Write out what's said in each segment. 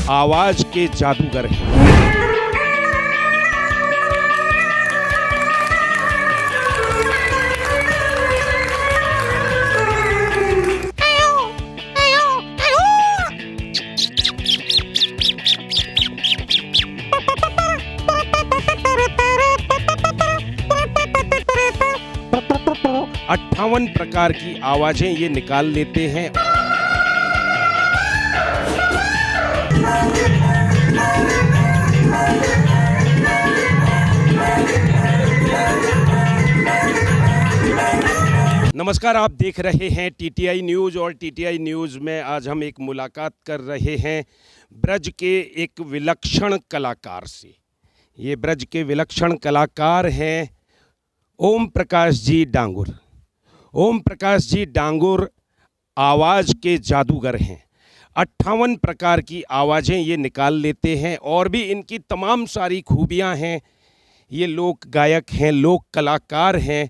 आवाज के जादूगर हैं। अट्ठावन प्रकार की आवाजें ये निकाल लेते हैं। नमस्कार, आप देख रहे हैं टीटीआई न्यूज़ और टीटीआई न्यूज़ में आज हम एक मुलाकात कर रहे हैं ब्रज के एक विलक्षण कलाकार से। ये ब्रज के विलक्षण कलाकार हैं ओम प्रकाश जी डांगुर। ओम प्रकाश जी डांगुर आवाज़ के जादूगर हैं। 58 प्रकार की आवाज़ें ये निकाल लेते हैं और भी इनकी तमाम सारी खूबियां हैं। ये लोक गायक हैं, लोक कलाकार हैं,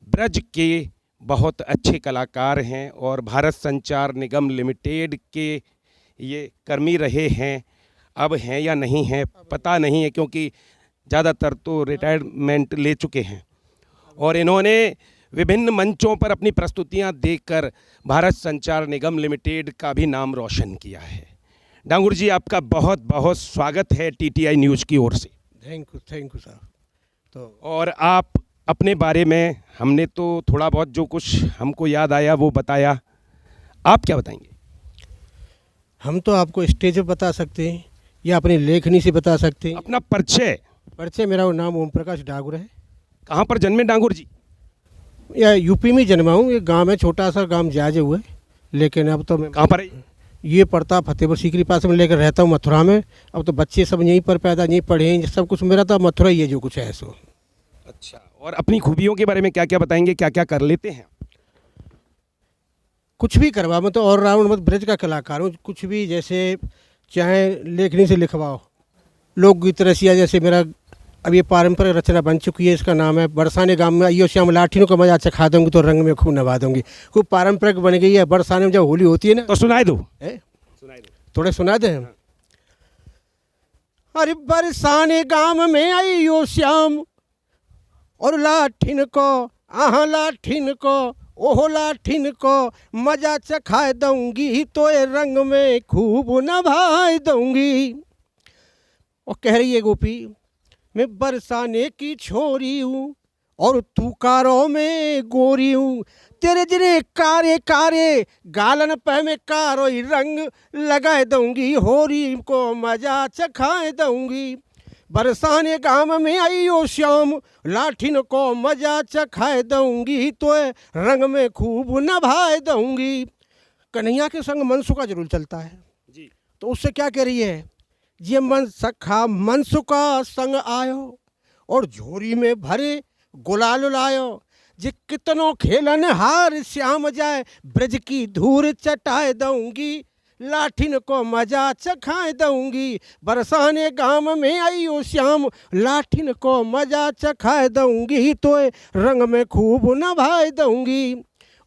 ब्रज के बहुत अच्छे कलाकार हैं और भारत संचार निगम लिमिटेड के ये कर्मी रहे हैं। अब हैं या नहीं हैं पता नहीं है, क्योंकि ज़्यादातर तो रिटायरमेंट ले चुके हैं और इन्होंने विभिन्न मंचों पर अपनी प्रस्तुतियां देकर भारत संचार निगम लिमिटेड का भी नाम रोशन किया है। डांगुर जी, आपका बहुत बहुत स्वागत है टीटीआई न्यूज़ की ओर से। Thank you sir. तो और आप अपने बारे में, हमने तो थोड़ा बहुत जो कुछ हमको याद आया वो बताया, आप क्या बताएंगे? हम तो आपको स्टेज पर बता सकते हैं या अपनी लेखनी से बता सकते हैं। अपना परिचय। मेरा नाम ओम प्रकाश डांगुर है। कहाँ पर जन्मे डांगुर जी? या यूपी में जन्मा हूँ। एक गांव है, छोटा सा गांव जाजे हुए, लेकिन अब तो मैं कहाँ पर है? ये पढ़ता फतेहपुर सीकरी पास में, लेकर रहता हूँ मथुरा में। अब तो बच्चे सब यहीं पर पैदा, यहीं पढ़े हैं, सब कुछ मेरा तो मथुरा ही है जो कुछ है सो। अच्छा, और अपनी खूबियों के बारे में क्या क्या बताएंगे, क्या क्या कर लेते हैं? कुछ भी करवा, मैं तो ऑलराउंड मत ब्रज का कलाकार हूँ। कुछ भी, जैसे चाहे लेखनी से लिखवाओ, लोकगीत रसिया, जैसे मेरा अब ये पारंपरिक रचना बन चुकी है, इसका नाम है बरसाने गांव में आइयो श्याम लाठियों का मजा चखा दूंगी तो रंग में खूब नवा दूंगी। खूब पारंपरिक बन गई है। बरसाने में जब होली होती है ना, तो सुनाए दो। थोड़े सुना दे। अरे बरसाने गांव में आइयो श्याम और लाठिन को, आहा लाठिन को, ओहो लाठिन को मजा चखा दूंगी तो ये रंग में खूब नभा दूंगी। और कह रही है गोपी, मैं बरसाने की छोरी हूँ और तू कारों में गोरी हूँ। तेरे जिने कारे कारे गालन पे में कारो ही रंग लगाए दूंगी, होरी को मजा चखाए दूंगी। बरसाने गांव में आइयो श्याम, लाठिन को मजा चखाए दूंगी तो रंग में खूब नभाए दूंगी। कन्हैया के संग मनसुखा जरूर चलता है जी। तो उससे क्या कह रही है, ये मन सखा मनसुखा संग आयो और झोरी में भरे गुलाल लायो। जे कितनों खेलन हार श्याम जाए, ब्रज की धूर चटाए दूंगी, लाठिन को मजा चखाए दूंगी। बरसाने गांव में आइयो श्याम, लाठिन को मजा चखाए दूंगी तो रंग में खूब नभाए दूंगी।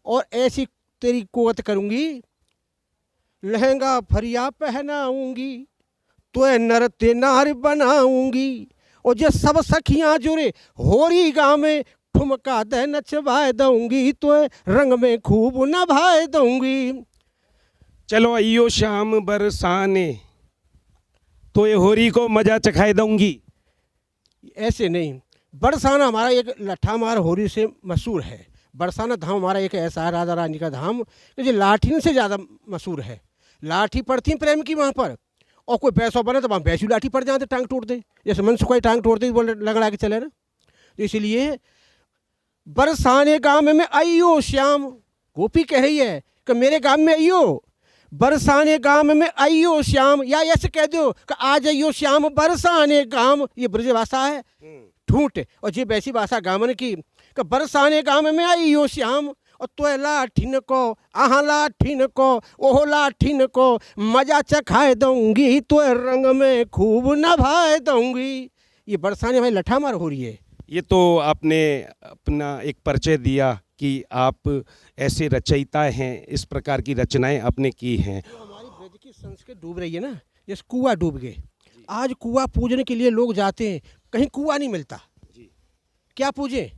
और ऐसी तेरी कुवत करूंगी, लहंगा फरिया पहनाऊंगी तो नर ते नार बनाऊंगी। और जो सब सखियां जुड़े होरी गाँव में, ठुमका दे नचवाए दूंगी तो रंग में खूब नभाए दूंगी। चलो अयो शाम बरसाने तो ये होरी को मजा चखाए दूंगी। ऐसे नहीं, बरसाना हमारा एक लट्ठामार होरी से मशहूर है। बरसाना धाम हमारा एक ऐसा है, राजा रानी का धाम, जो लाठिन से ज़्यादा मशहूर है। लाठी पड़ती प्रेम की वहाँ पर, और कोई पैसा बने तो वहाँ वैसी लाठी पड़ जाते, टांग तोड़ दे, जैसे मनसुखा टांग तोड़ दे, बोले लगड़ा के चले ना। तो इसलिए बरसाने गांव में आइयो श्याम, गोपी कह रही है कि मेरे गांव में आइयो, बरसाने गांव में आइयो श्याम, या ऐसे कह दो कि आ जाइयो श्याम बरसाने गांव। ये ब्रज भाषा है ठूंठ, और ये वैसी भाषा गांवन की कि बरसाने गांव में आइयो श्याम और तो लाठिन को, आहा लाठिन को, ओहो लाठिन को मजा चखाए दूंगी तो रंग में खूब नभाए दूंगी। ये बरसाने भाई लठामार हो रही है। ये तो आपने अपना एक परिचय दिया कि आप ऐसे रचयिता हैं, इस प्रकार की रचनाएं आपने की हैं। जो हमारी ब्रज की संस्कृति डूब रही है ना, जैसे कुआं डूब गए, आज कुआं पूजने के लिए लोग जाते हैं, कहीं कुआं नहीं मिलता, क्या पूजें?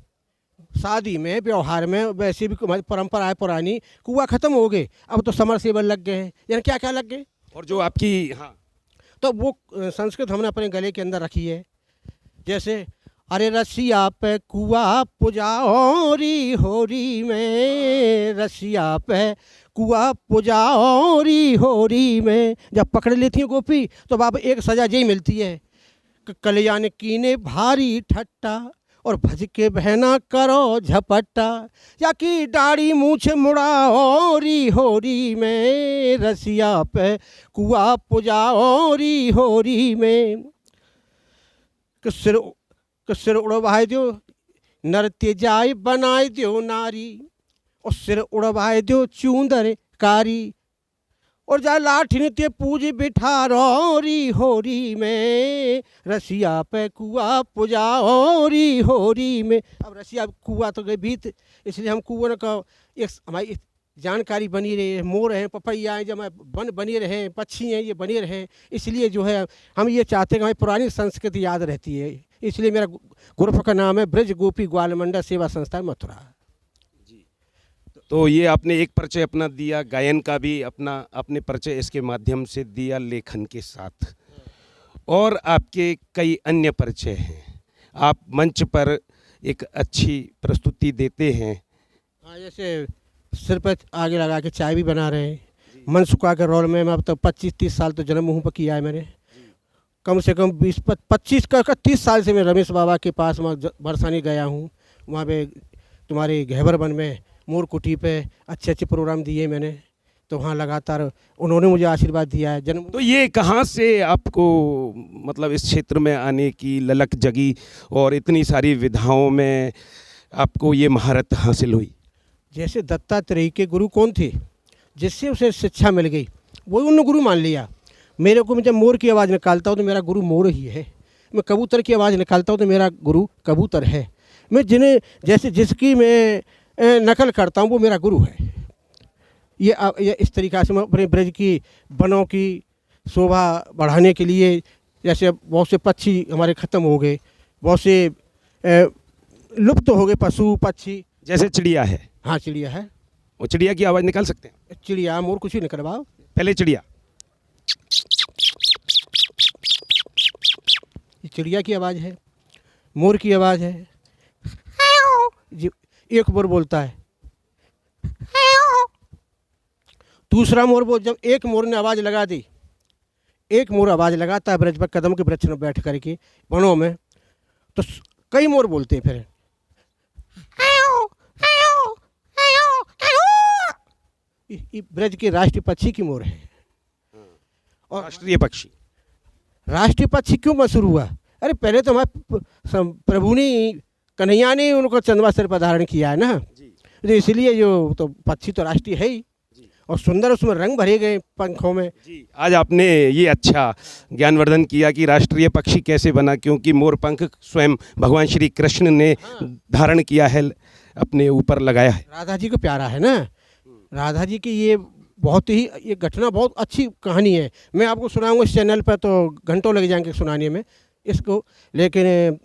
शादी में, व्यवहार में, वैसे भी हमारी परंपरा है पुरानी, कुआं खत्म हो गए, अब तो समरसेबल लग गए हैं, यानी क्या क्या लग गए। और जो आपकी, हाँ, तो वो संस्कृत हमने अपने गले के अंदर रखी है। जैसे अरे रसिया पे कुआ पुजाओरी होरी में, रसिया पे कुआ पुजाओरी होरी में, जब पकड़ लेती है गोपी तो बाबा एक सजा यही मिलती है, कल्याण कीने भारी ठट्टा और भज के बहना करो झपट्टा, या कि दाढ़ी मूछ मुड़ाओरी होरी में, रसिया पे कुआ पुजाओरी होरी में। सिर उड़वाए दो नर तेजाय बनाए दो नारी, और सिर उड़वाए दो चूंदर कारी, और जा लाठी नित्य पूज बिठारोरी होरी में, रसिया पे कुआ पुजाओरी होरी में। अब रसिया कुआ तो गए बीत, इसलिए हम कुआं का एक हमारी जानकारी बनी रही है। मोर हैं, पपैया हैं, जब वन बने रहे, पक्षी हैं, ये बने रहे, इसलिए जो है हम ये चाहते हैं कि हमारी पुरानी संस्कृति याद रहती है। इसलिए मेरा ग्रुप का नाम है ब्रज गोपी ग्वाल मंडल सेवा संस्था मथुरा। तो ये आपने एक परिचय अपना दिया, गायन का भी अपना आपने परिचय इसके माध्यम से दिया लेखन के साथ, और आपके कई अन्य परिचय हैं। आप मंच पर एक अच्छी प्रस्तुति देते हैं। हाँ, जैसे सिर पर आगे लगा के चाय भी बना रहे हैं, मन सुखा के रोल में। मैं अब तो 25-30 साल तो जन्म मुँह पर किया है मैंने, कम से कम 20-25 का 30 साल से मैं रमेश बाबा के पास वहाँ बरसाने गया हूँ। वहाँ पे तुम्हारे गहबर वन में मोर कुटी पे अच्छे अच्छे प्रोग्राम दिए मैंने, तो वहाँ लगातार उन्होंने मुझे आशीर्वाद दिया है जन्म। तो ये कहाँ से आपको मतलब इस क्षेत्र में आने की ललक जगी और इतनी सारी विधाओं में आपको ये महारत हासिल हुई? जैसे दत्तात्रेय के गुरु कौन थे, जिससे उसे शिक्षा मिल गई, वो उन्होंने गुरु मान लिया। मेरे को मैं जब मोर की आवाज़ निकालता हूँ तो मेरा गुरु मोर ही है, मैं कबूतर की आवाज़ निकालता हूँ तो मेरा गुरु कबूतर है, मैं जिन्हें जैसे जिसकी मैं नकल करता हूँ वो मेरा गुरु है। ये इस तरीक़ा से मैं अपने ब्रज की वनों की शोभा बढ़ाने के लिए, जैसे बहुत से पक्षी हमारे ख़त्म हो गए, बहुत से लुप्त हो गए पशु पक्षी, जैसे चिड़िया है। हाँ, चिड़िया है, वो चिड़िया की आवाज़ निकाल सकते हैं? चिड़िया मोर कुछ भी निकलवाओ। पहले चिड़िया, ये चिड़िया की आवाज़ है, मोर की आवाज़ है। एक मोर बोलता है, दूसरा मोर बोल, जब एक मोर ने आवाज़ लगा दी, एक मोर आवाज़ लगाता है ब्रज पर कदम के वृक्ष में बैठ करके वनों में, तो कई मोर बोलते हैं फिर। ब्रज के राष्ट्रीय पक्षी की मोर है। और राष्ट्रीय पक्षी, राष्ट्रीय पक्षी क्यों मशहूर हुआ? अरे पहले तो हमारे प्रभु ने, कन्हैया ने उनको चंदवा सिर पर धारण किया है ना, तो इसलिए जो तो पक्षी तो राष्ट्रीय है ही, और सुंदर उसमें रंग भरे गए पंखों में। जी, आज आपने ये अच्छा ज्ञानवर्धन किया कि राष्ट्रीय पक्षी कैसे बना, क्योंकि मोर पंख स्वयं भगवान श्री कृष्ण ने धारण किया है, अपने ऊपर लगाया है। राधा जी को प्यारा है ना, राधा जी की ये बहुत ही, ये घटना बहुत अच्छी कहानी है। मैं आपको सुनाऊंगा इस चैनल पर तो घंटों लग जाएंगे सुनाने में इसको, लेकिन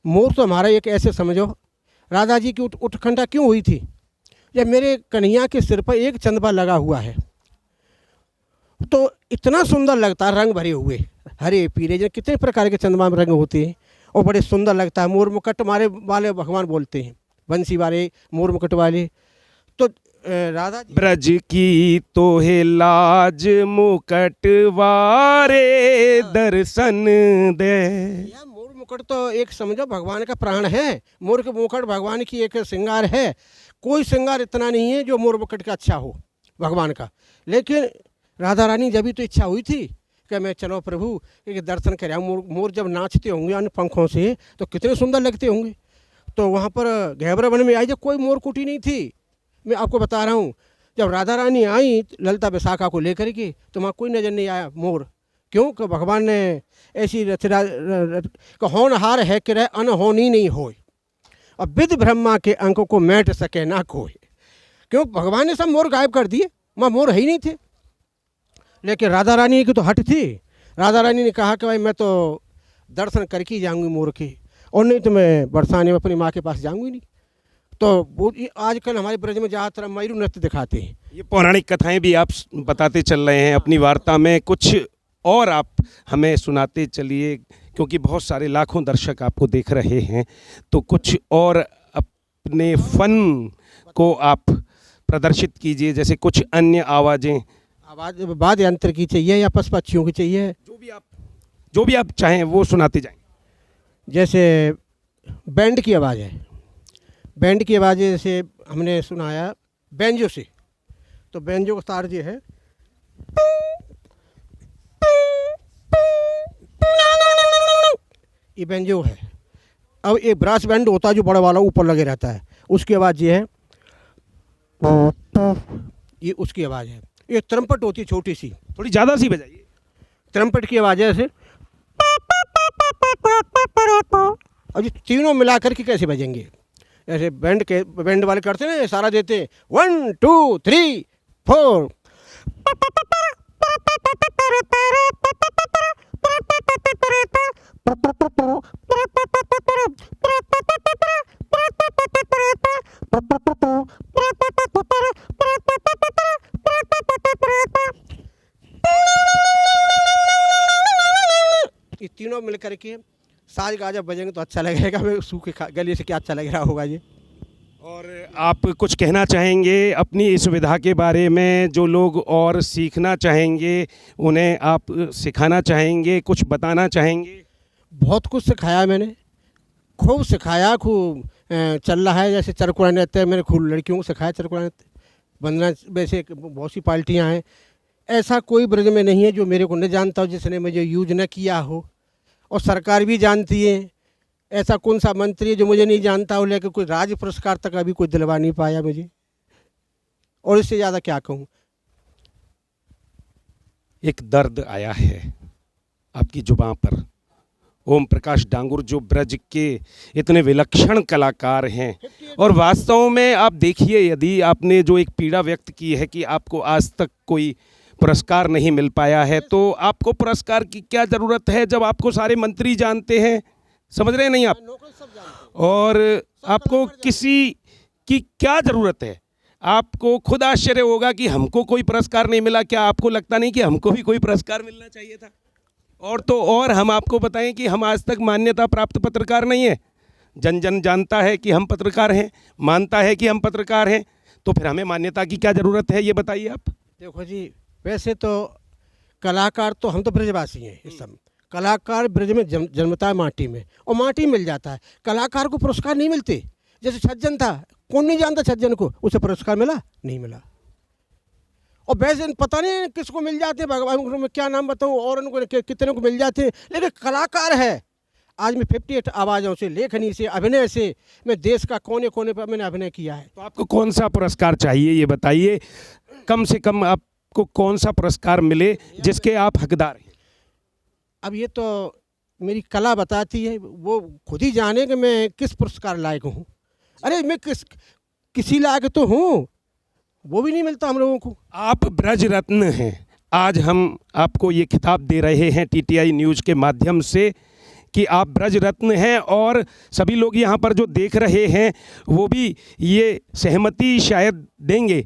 मोर तो हमारा एक ऐसे समझो, राधा जी की उत्कंठा क्यों हुई थी? जब मेरे कन्हैया के सिर पर एक चंदवा लगा हुआ है तो इतना सुंदर लगता है, रंग भरे हुए हरे पीले, जो कितने प्रकार के चंदवा में रंग होते हैं, और बड़े सुंदर लगता है। मोर मुकुट मारे वाले भगवान बोलते हैं, बंसी वाले मोर मुकुट वाले। तो राधा जी, ब्रज की तोहे लाज मुकुट वारे दर्शन दे। मोर मुकुट तो एक समझो भगवान का प्राण है। मोर के मुकुट भगवान की एक श्रृंगार है, कोई श्रृंगार इतना नहीं है जो मोर मुकुट का अच्छा हो भगवान का। लेकिन राधा रानी जब भी तो इच्छा हुई थी कि मैं चलो प्रभु एक दर्शन कर आऊँ। मोर जब नाचते होंगे अन्य पंखों से तो कितने सुंदर लगते होंगे। तो वहाँ पर गहबर वन में आई, जब कोई मोर कुटी नहीं थी, मैं आपको बता रहा हूँ, जब राधा रानी आई ललिता विशाखा को लेकर के तो वहाँ कोई नज़र नहीं आया मोर। क्यों? कि भगवान ने ऐसी रचना, होनहार है कि रह अनहोनी नहीं होए, और विधि ब्रह्मा के अंक को मैट सके ना कोई। क्यों? भगवान ने सब मोर गायब कर दिए, वहाँ मोर है ही नहीं थे। लेकिन राधा रानी की तो हट थी। राधा रानी ने कहा कि भाई मैं तो दर्शन करके ही जाऊंगी मोर के, और नहीं तो मैं बरसाने में अपनी माँ के पास जाऊंगी नहीं। तो वो आजकल हमारे ब्रज में ज़्यादातर मयूर नृत्य दिखाते हैं। ये पौराणिक कथाएं भी आप बताते चल रहे हैं अपनी वार्ता में, कुछ और आप हमें सुनाते चलिए, क्योंकि बहुत सारे लाखों दर्शक आपको देख रहे हैं, तो कुछ और अपने फन को आप प्रदर्शित कीजिए, जैसे कुछ अन्य आवाज़ें। आवाज़ वाद्य यंत्र की चाहिए या पशु पक्षियों की चाहिए? जो भी आप चाहें वो सुनाते जाएं। जैसे बैंड की आवाज़ है, बैंड की आवाज़ जैसे हमने सुनाया बैंजो से, तो बैंजो का तार जो है ये बैंजो है। अब एक ब्रास बैंड होता है जो बड़ा वाला ऊपर लगे रहता है, उसकी आवाज़ ये है, ये उसकी आवाज़ है। एक ट्रम्पट होती है छोटी सी, थोड़ी ज़्यादा सी बजाइए। ट्रम्पट की आवाज़ है ऐसे। अब ये तीनों मिला करके कैसे बजेंगे? ऐसे बैंड वाले करते हैं ना, इशारा देते हैं 1 2 3 4। ये तीनों मिल करके साज गाजा बजेंगे तो अच्छा लगेगा। मैं सूखे गले से क्या अच्छा लग रहा होगा ये। और आप कुछ कहना चाहेंगे अपनी इस विधा के बारे में? जो लोग और सीखना चाहेंगे उन्हें आप सिखाना चाहेंगे, कुछ बताना चाहेंगे? बहुत कुछ सिखाया मैंने, खूब सिखाया, खूब चल रहा है। जैसे चरकुड़ा नृत्य मैंने खूब लड़कियों को सिखाया, चरकुड़ा नृत्य, वंदना, वैसे बहुत सी पार्टियाँ हैं। ऐसा कोई ब्रज में नहीं है जो मेरे को न जानता हो, जिसने मुझे यूज न किया हो, और सरकार भी जानती है। ऐसा कौन सा मंत्री है जो मुझे नहीं जानता हो, लेकिन कोई राज्य पुरस्कार तक अभी कोई दिलवा नहीं पाया मुझे, और इससे ज़्यादा क्या कहूँ। एक दर्द आया है आपकी जुबां पर। ओम प्रकाश डांगुर जो ब्रज के इतने विलक्षण कलाकार हैं, और वास्तव में आप देखिए, यदि आपने जो एक पीड़ा व्यक्त की है कि आपको आज तक कोई पुरस्कार नहीं मिल पाया है, तो आपको पुरस्कार की क्या ज़रूरत है जब आपको सारे मंत्री जानते हैं? समझ रहे हैं नहीं आप? और आपको किसी की क्या ज़रूरत है? आपको खुद आश्चर्य होगा कि हमको कोई पुरस्कार नहीं मिला। क्या आपको लगता नहीं कि हमको भी कोई पुरस्कार मिलना चाहिए था? और तो और हम आपको बताएं कि हम आज तक मान्यता प्राप्त पत्रकार नहीं है। जन जन जानता है कि हम पत्रकार हैं, मानता है कि हम पत्रकार हैं, तो फिर हमें मान्यता की क्या ज़रूरत है, ये बताइए आप। देखो जी, वैसे तो कलाकार तो हम तो ब्रजवासी हैं, इस सब कलाकार ब्रज में जन्मता है माटी में, और माटी मिल जाता है। कलाकार को पुरस्कार नहीं मिलते। जैसे छज्जन था, कौन नहीं जानता छज्जन को, उसे पुरस्कार मिला नहीं मिला। और वैसे पता नहीं किसको मिल जाते, भगवान को मैं क्या नाम बताऊं, और उनको कितने को मिल जाते, लेकिन कलाकार है। आज मैं 58 आवाज़ों से, लेखनी से, अभिनय से, मैं देश का कोने कोने पर मैंने अभिनय किया है। तो आपको कौन सा पुरस्कार चाहिए ये बताइए, कम से कम आपको कौन सा पुरस्कार मिले जिसके आप हकदार हैं? अब ये तो मेरी कला बताती है, वो खुद ही जाने कि मैं किस पुरस्कार लायक हूँ। अरे मैं किसी लायक तो हूँ, वो भी नहीं मिलता हम लोगों को। आप ब्रज रत्न हैं। आज हम आपको ये खिताब दे रहे हैं टीटीआई न्यूज़ के माध्यम से कि आप ब्रज रत्न हैं, और सभी लोग यहाँ पर जो देख रहे हैं वो भी ये सहमति शायद देंगे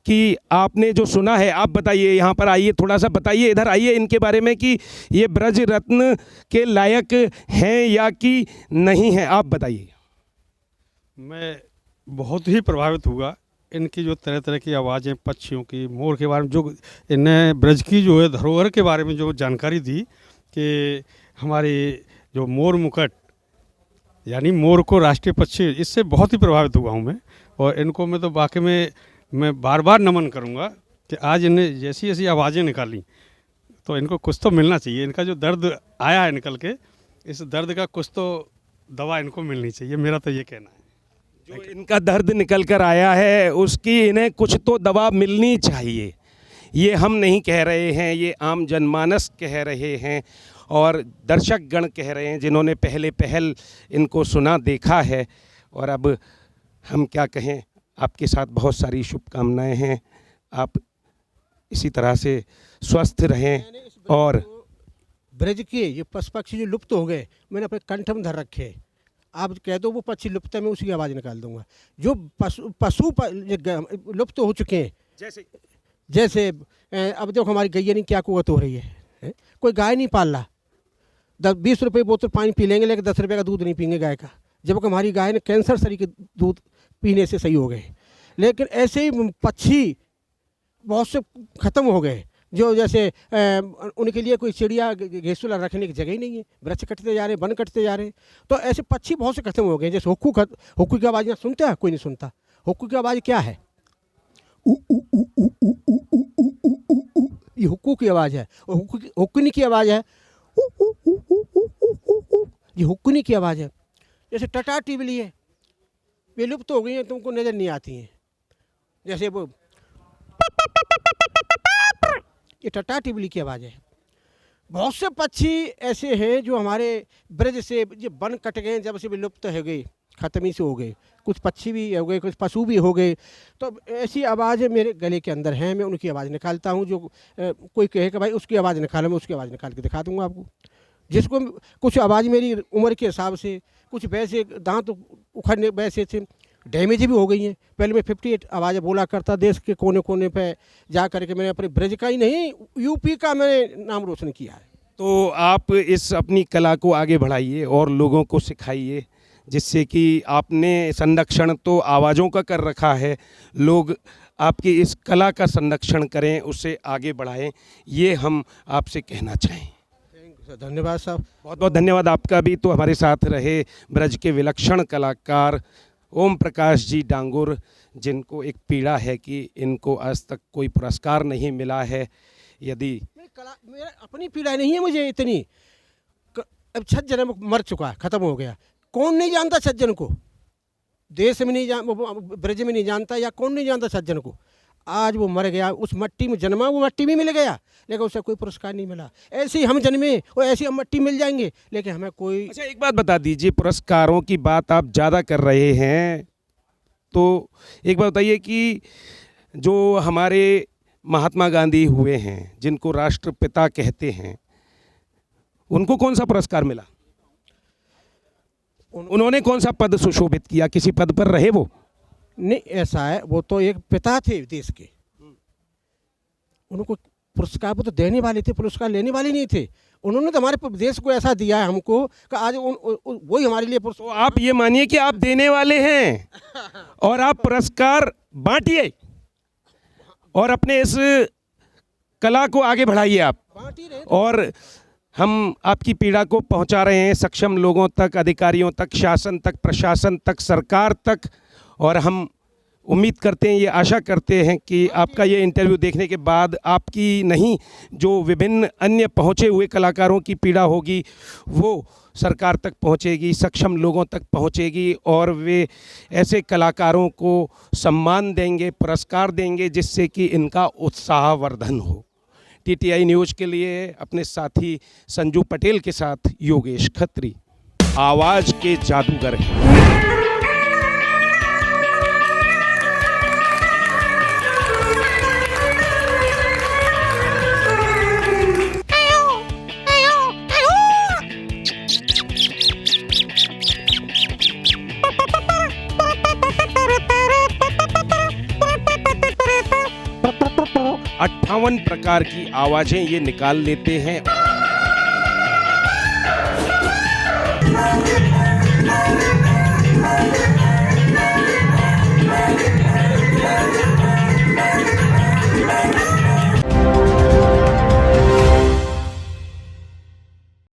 कि आपने जो सुना है। आप बताइए, यहाँ पर आइए, थोड़ा सा बताइए, इधर आइए, इनके बारे में कि ये ब्रज रत्न के लायक हैं या कि नहीं हैं, आप बताइए। मैं बहुत ही प्रभावित हुआ इनकी जो तरह तरह की आवाज़ें, पक्षियों की, मोर के बारे में, जो इन्हें ब्रज की जो है धरोहर के बारे में जो जानकारी दी कि हमारी जो मोर मुकुट यानी मोर को राष्ट्रीय पक्षी, इससे बहुत ही प्रभावित हुआ हूँ मैं। और इनको मैं तो वाकई में मैं बार बार नमन करूँगा कि आज इन्हें जैसी ऐसी आवाज़ें निकाली, तो इनको कुछ तो मिलना चाहिए। इनका जो दर्द आया है निकल के, इस दर्द का कुछ तो दवा इनको मिलनी चाहिए, मेरा तो ये कहना है। जो इनका दर्द निकल कर आया है उसकी इन्हें कुछ तो दवा मिलनी चाहिए। ये हम नहीं कह रहे हैं, ये आम जनमानस कह रहे हैं, और दर्शक गण कह रहे हैं जिन्होंने पहल इनको सुना देखा है। और अब हम क्या कहें, आपके साथ बहुत सारी शुभकामनाएं हैं। आप इसी तरह से स्वस्थ रहें। और ब्रज के ये पशु पक्षी जो लुप्त हो गए मैंने अपने कंठ में धर रखे हैं। आप कह दो वो पक्षी लुप्त है, मैं उसकी आवाज़ निकाल दूंगा। जो लुप्त हो चुके हैं, जैसे अब देखो हमारी गैया नहीं क्या कुवत हो रही है? कोई गाय नहीं पाल रहा, 10-20 रुपये बोतल पानी पी लेंगे लेकिन 10 रुपये का दूध नहीं पीएंगे गाय का, जबकि हमारी गाय ने कैंसर शरीर के दूध पीने से सही हो गए। लेकिन ऐसे ही पक्षी बहुत से ख़त्म हो गए, जो जैसे उनके लिए कोई चिड़िया घोंसला रखने की जगह ही नहीं है, वृक्ष कटते जा रहे हैं, वन कटते जा रहे हैं, तो ऐसे पक्षी बहुत से खत्म हो गए। जैसे हुक्कू की आवाज़ सुनते हैं, कोई नहीं सुनता। हुक्कू की आवाज़ क्या है? ये हुक्कू की आवाज़ है। और हुक्कनी की आवाज़ है, ये हुक्कनी की आवाज़ है। जैसे टटा टिबली है, वे लुप्त हो गई हैं, तुमको नज़र नहीं आती हैं। जैसे वो ये टटा टिबली की आवाज़ है। बहुत से पक्षी ऐसे हैं जो हमारे ब्रज से जो वन कट गए, जब से भी लुप्त हो गए, ख़त्म ही से हो गए। कुछ पक्षी भी हो गए, कुछ पशु भी हो गए। तो ऐसी आवाज़ मेरे गले के अंदर है, मैं उनकी आवाज़ निकालता हूँ। जो कोई कहे कि भाई उसकी आवाज़ निकालो, मैं उसकी आवाज़ निकाल के दिखा दूँगा आपको। जिसको कुछ आवाज़ मेरी उम्र के हिसाब से, कुछ वैसे दांत उखड़ने वैसे थे, डैमेज भी हो गई हैं। पहले मैं 58 आवाज़ें बोला करता, देश के कोने कोने पे जा करके मैंने अपने ब्रज का ही नहीं यूपी का मैंने नाम रोशन किया है। तो आप इस अपनी कला को आगे बढ़ाइए और लोगों को सिखाइए, जिससे कि आपने संरक्षण तो आवाज़ों का कर रखा है, लोग आपकी इस कला का संरक्षण करें, उसे आगे बढ़ाएं, ये हम आपसे कहना चाहें। धन्यवाद साहब, बहुत बहुत धन्यवाद आपका भी। तो हमारे साथ रहे ब्रज के विलक्षण कलाकार ओम प्रकाश जी डांगुर, जिनको एक पीड़ा है कि इनको आज तक कोई पुरस्कार नहीं मिला है। यदि मेरा अपनी पीड़ा नहीं है मुझे इतनी, अब 6 जन्म मर चुका, ख़त्म हो गया। कौन नहीं जानता सज्जन को? देश में नहीं ब्रज में नहीं जानता, या कौन नहीं जानता सज्जन को? आज वो मर गया, उस मट्टी में जन्मा, वो मट्टी भी मिल गया, लेकिन उसे कोई पुरस्कार नहीं मिला। ऐसे ही हम जन्मे और ऐसी हम मट्टी मिल जाएंगे, लेकिन हमें कोई। अच्छा, एक बात बता दीजिए, पुरस्कारों की बात आप ज़्यादा कर रहे हैं, तो एक बात बताइए कि जो हमारे महात्मा गांधी हुए हैं, जिनको राष्ट्रपिता कहते हैं, उनको कौन सा पुरस्कार मिला? उन्होंने कौन सा पद सुशोभित किया? किसी पद पर रहे वो? नहीं, ऐसा है, वो तो एक पिता थे देश के, उनको पुरस्कार वो तो देने वाले थे, पुरस्कार लेने वाले नहीं थे। उन्होंने तो हमारे देश को ऐसा दिया है हमको कि आज वही हमारे लिए तो आप ये मानिए कि आप देने वाले हैं और आप पुरस्कार बांटिए और अपने इस कला को आगे बढ़ाइए आप, और हम आपकी पीड़ा को पहुंचा रहे हैं सक्षम लोगों तक, अधिकारियों तक, शासन तक, प्रशासन तक, सरकार तक। और हम उम्मीद करते हैं, ये आशा करते हैं कि आपका ये इंटरव्यू देखने के बाद आपकी नहीं, जो विभिन्न अन्य पहुँचे हुए कलाकारों की पीड़ा होगी वो सरकार तक पहुँचेगी, सक्षम लोगों तक पहुँचेगी, और वे ऐसे कलाकारों को सम्मान देंगे, पुरस्कार देंगे, जिससे कि इनका उत्साहवर्धन हो। TTI न्यूज़ के लिए अपने साथी संजू पटेल के साथ योगेश खत्री, आवाज़ के जादूगर हैं। अट्ठावन प्रकार की आवाज़ें ये निकाल लेते हैं।